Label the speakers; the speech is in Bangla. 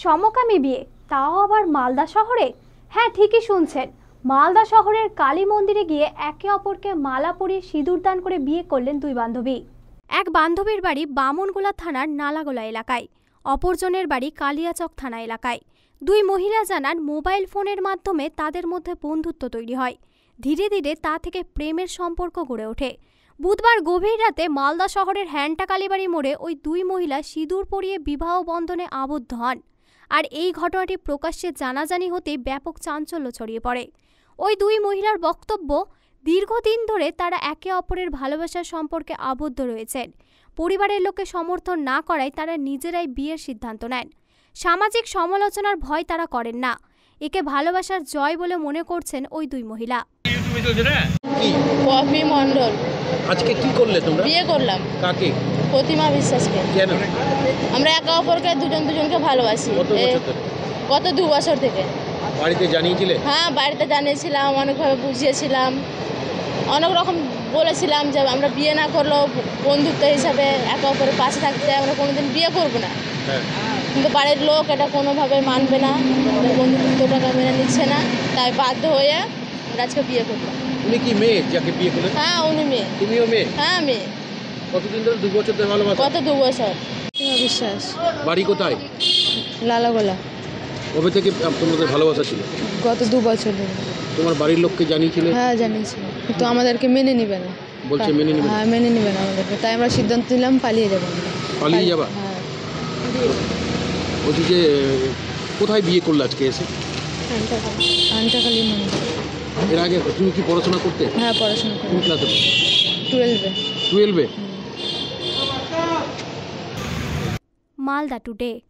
Speaker 1: সমকামী বিয়ে, তাও আবার মালদা শহরে। হ্যাঁ, ঠিকই শুনছেন, মালদা শহরের কালী মন্দিরে গিয়ে একে অপরকে মালা পরিয়ে সিঁদুর দান করে বিয়ে করলেন দুই বান্ধবী। এক বান্ধবীর বাড়ি বামনগোলা থানার নালাগোলা এলাকায়, অপরজনের বাড়ি কালিয়াচক থানা এলাকায়। দুই মহিলা জানান, মোবাইল ফোনের মাধ্যমে তাদের মধ্যে বন্ধুত্ব তৈরি হয়। ধীরে ধীরে তা থেকে প্রেমের সম্পর্ক গড়ে ওঠে। বুধবার গভীর রাতে মালদা শহরের হ্যান্টা কালীবাড়ি মোড়ে ওই দুই মহিলা সিঁদুর পরিয়ে বিবাহ বন্ধনে আবদ্ধ হন। আর এই ঘটনাটি প্রকাশ্যে জানাজানি হতেই ব্যাপক চাঞ্চল্য ছড়িয়ে পড়ে। ওই দুই মহিলার বক্তব্য, দীর্ঘদিন ধরে তারা একে অপরের ভালোবাসার সম্পর্কে আবদ্ধ রয়েছেন। পরিবারের লোকে সমর্থন না করায় তারা নিজেরাই বিয়ের সিদ্ধান্ত নেন। সামাজিক সমালোচনার ভয় তারা করেন না। একে ভালোবাসার জয় বলে মনে করছেন ওই দুই মহিলা।
Speaker 2: পপি মণ্ডল।
Speaker 3: আজকে কি করলে তোমরা?
Speaker 2: বিয়ে করলাম।
Speaker 3: কাকে?
Speaker 2: প্রতিমা বিশ্বাসকে।
Speaker 3: কেন?
Speaker 2: আমরা একে অপরকে দুজনকে ভালোবাসি।
Speaker 3: কত বছর ধরে?
Speaker 2: গত 2 বছর থেকে।
Speaker 3: বাড়িতে জানিয়েছিলে?
Speaker 2: হ্যাঁ, বাড়িতে জানিয়েছিলাম, অনেকভাবে বুঝিয়েছিলাম, অনেক রকম বলেছিলাম যে আমরা বিয়ে না করলেও বন্ধুত্ব হিসাবে একে অপরের পাশে থাকতে আমরা কোনোদিন বিয়ে করব না।
Speaker 3: হ্যাঁ।
Speaker 2: কিন্তু বাড়ির লোক এটা কোনোভাবে মানবে না, বন্ধুত্বটাকে মেনে নিচ্ছে না, তাই বাধ্য হয়ে আমরা আজকে বিয়ে করলাম।
Speaker 3: তুমি কি মেয়ে যাকে বিয়ে করলে?
Speaker 2: হ্যাঁ, উনি মেয়ে।
Speaker 3: তুমিও মেয়ে?
Speaker 2: হ্যাঁ, মেয়ে।
Speaker 3: কতদিন ধরে? 2 বছর ধরে ভালোবাসা?
Speaker 2: গত 2 বছর। প্রতিমা বিশ্বাস।
Speaker 3: বাড়ি কোথায়?
Speaker 2: লালাগোলা।
Speaker 3: কবে থেকে তোমাদের ভালোবাসা ছিল?
Speaker 2: গত 2 বছর ধরে।
Speaker 3: তোমার বাড়ির লোককে জানিয়েছিলে?
Speaker 2: হ্যাঁ, জানিয়েছি, কিন্তু আমাদেরকে মেনে নিবে না।
Speaker 3: বলছে মেনে নিবে না?
Speaker 2: হ্যাঁ, মেনে নিবে না আমাদেরকে, তাই আমরা সিদ্ধান্ত নিলাম পালিয়ে যাবো।
Speaker 3: পালিয়ে যাবা?
Speaker 2: হ্যাঁ।
Speaker 3: বলছি যে কোথায় বিয়ে করলে আজকে এসে?
Speaker 2: আন্টাকালী মন্দির।
Speaker 3: এর আগে তুমি কি পড়াশোনা করতে?
Speaker 2: হ্যাঁ, পড়াশোনা করি।
Speaker 3: কোন ক্লাসে?
Speaker 2: 12-এ।
Speaker 3: 12-এ?
Speaker 1: মালদা টুডে।